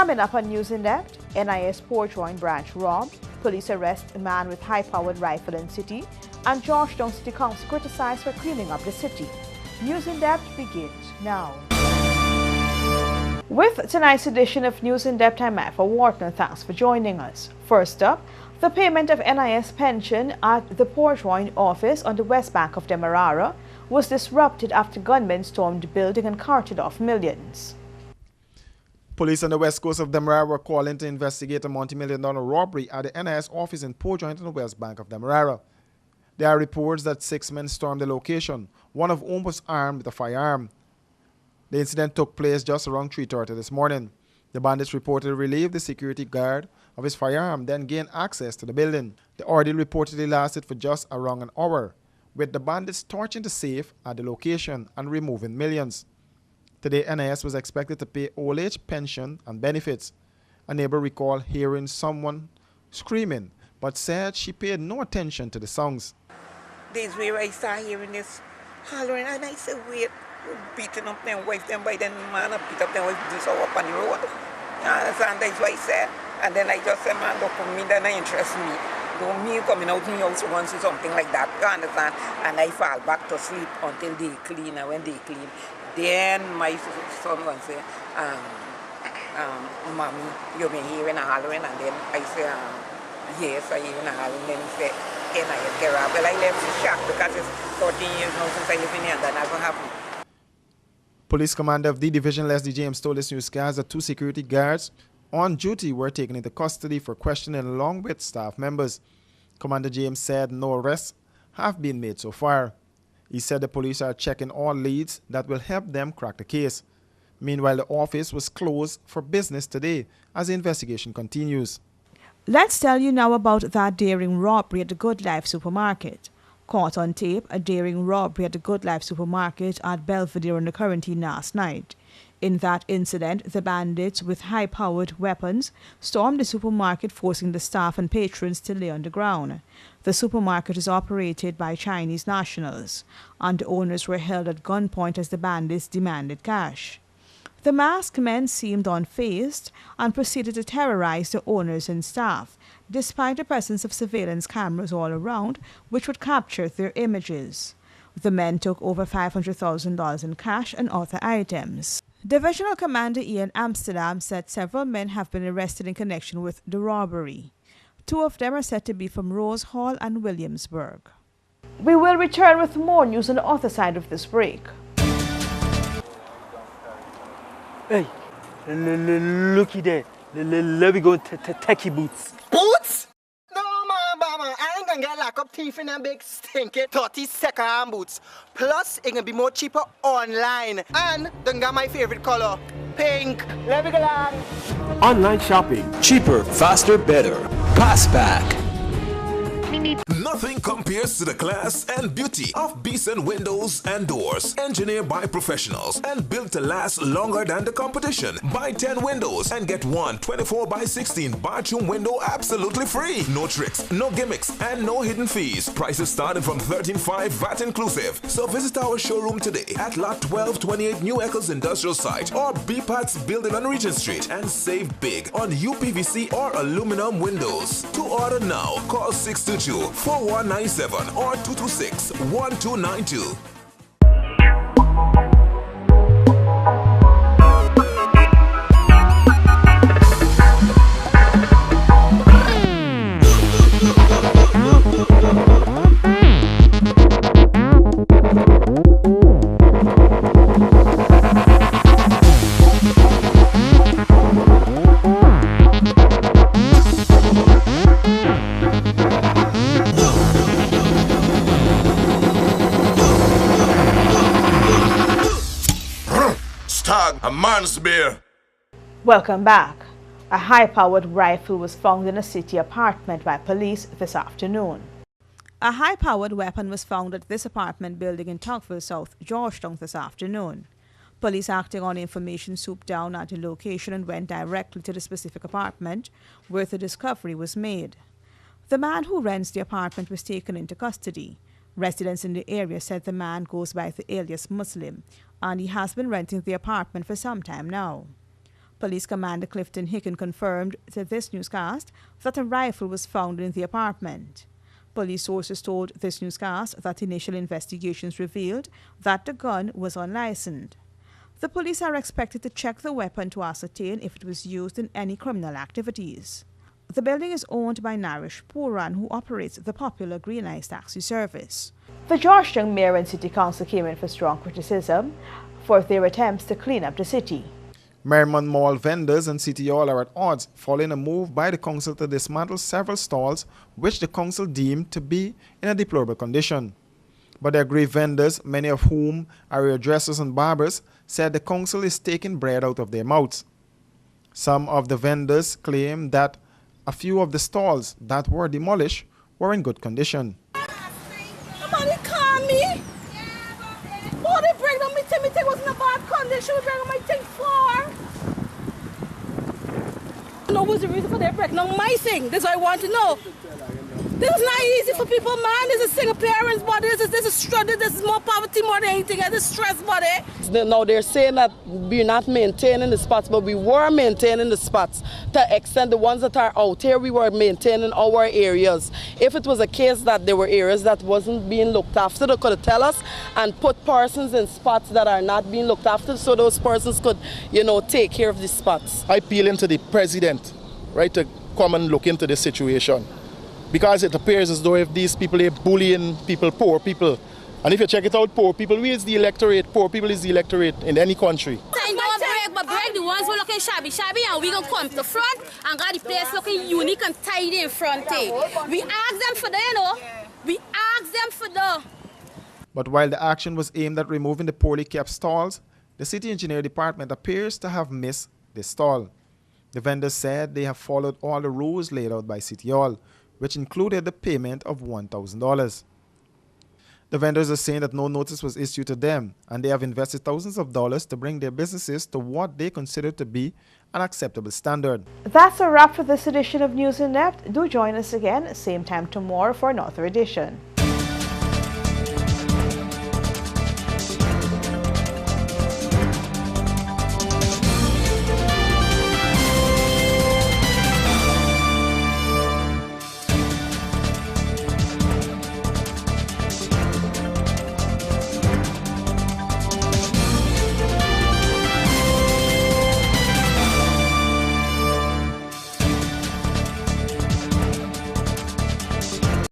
Coming up on News in Depth, NIS Port Joint branch robbed, police arrest a man with high-powered rifle in city, and Georgetown City Council criticized for cleaning up the city. News in Depth begins now. With tonight's edition of News in Depth, I'm Eva Wharton. Thanks for joining us. First up, the payment of NIS pension at the Port Joint office on the west bank of Demerara was disrupted after gunmen stormed the building and carted off millions. Police on the west coast of Demerara were called in to investigate a multi-million-dollar robbery at the NIS office in Port Joint on the west bank of Demerara. There are reports that 6 men stormed the location, one of whom was armed with a firearm. The incident took place just around 3:30 this morning. The bandits reportedly relieved the security guard of his firearm, then gained access to the building. The ordeal reportedly lasted for just around an hour, with the bandits torching the safe at the location and removing millions. Today, NIS was expected to pay old age pension and benefits. A neighbor recalled hearing someone screaming, but said she paid no attention to the songs. Days where I start hearing this hollering, and I said, wait, beating up them wife, them by then man, I beat up them wife, this all up on the road. You understand? That's what I said. And then I just said, man, look for me, then I interest me. Don't me coming out in the house once or something like that, you understand? And I fall back to sleep until they clean, and when they clean, then my son will say, Mommy, you've been hearing a hollering, and then I say, yes, I hear a hollering, then he say, NIS get robbed. Well, I left the shock because it's 13 years now since I live in here, and that never happened. Police commander of D Division Leslie James told this newscast that 2 security guards on duty were taken into custody for questioning along with staff members. Commander James said no arrests have been made so far. He said the police are checking all leads that will help them crack the case. Meanwhile, the office was closed for business today as the investigation continues. Let's tell you now about that daring robbery at the Good Life supermarket. Caught on tape, a daring robbery at the Good Life supermarket at Belvedere in the Quarantine last night. In that incident, the bandits with high-powered weapons stormed the supermarket, forcing the staff and patrons to lay on the ground. The supermarket is operated by Chinese nationals, and the owners were held at gunpoint as the bandits demanded cash. The masked men seemed unfazed and proceeded to terrorize the owners and staff, despite the presence of surveillance cameras all around, which would capture their images. The men took over $500,000 in cash and other items. Divisional Commander Ian Amsterdam said several men have been arrested in connection with the robbery. 2 of them are said to be from Rose Hall and Williamsburg. We will return with more news on the other side of this break. Hey, looky there. Let me go techie boots. Boots? No, man, I ain't gonna get lock up teeth in them big stinky 30-second boots. Plus, it can be more cheaper online. And don't got my favorite color, pink. Let me go along. Online shopping. Cheaper, faster, better. Passback. Nothing compares to the class and beauty of Beeson Windows and Doors. Engineered by professionals and built to last longer than the competition. Buy 10 windows and get one 24x16 bathroom window absolutely free. No tricks, no gimmicks, and no hidden fees. Prices starting from $13.5 VAT inclusive. So visit our showroom today at Lot 1228 New Eccles Industrial Site or BPAT's building on Regent Street and save big on UPVC or aluminum windows. To order now, call 622-4197 or 226-1292. A man's beer. Welcome back. A high-powered rifle was found in a city apartment by police this afternoon. A high-powered weapon was found at this apartment building in Tocqueville, South Georgetown this afternoon. Police, acting on information, swooped down at the location and went directly to the specific apartment where the discovery was made. The man who rents the apartment was taken into custody. Residents in the area said the man goes by the alias Muslim, and he has been renting the apartment for some time now. Police Commander Clifton Hicken confirmed to this newscast that a rifle was found in the apartment. Police sources told this newscast that initial investigations revealed that the gun was unlicensed. The police are expected to check the weapon to ascertain if it was used in any criminal activities. The building is owned by Narish Puran, who operates the popular Green Ice taxi service. The Georgetown Mayor and City Council came in for strong criticism for their attempts to clean up the city. Merriman Mall vendors and City Hall are at odds following a move by the council to dismantle several stalls which the council deemed to be in a deplorable condition. But the aggrieved vendors, many of whom are hairdressers and barbers, said the council is taking bread out of their mouths. Some of the vendors claim that a few of the stalls that were demolished were in good condition. Somebody call me. Oh, they break down my thing. My thing was in a bad condition. We break down my thing for. No, what's the reason for their break down my thing? That's what I want to know. This is not easy for people, man. This is single parents, but this is struggle. This is more poverty more than anything. This is stress, buddy. Now they're saying that we're not maintaining the spots, but we were maintaining the spots to extend the ones that are out here. We were maintaining our areas. If it was a case that there were areas that wasn't being looked after, they could tell us and put persons in spots that are not being looked after, so those persons could, take care of the spots. I appeal into the president, right, to come and look into this situation. Because it appears as though if these people are bullying people, poor people, and if you check it out, poor people, where is the electorate? Poor people is the electorate in any country. But break the ones who looking shabby, and we gonna come to front and got the place looking unique and tidy in front. We ask them for that, We ask them for that. But while the action was aimed at removing the poorly kept stalls, the city engineer department appears to have missed the stall. The vendors said they have followed all the rules laid out by City Hall, which included the payment of $1,000. The vendors are saying that no notice was issued to them, and they have invested thousands of dollars to bring their businesses to what they consider to be an acceptable standard. That's a wrap for this edition of News in Depth. Do join us again, same time tomorrow for another edition.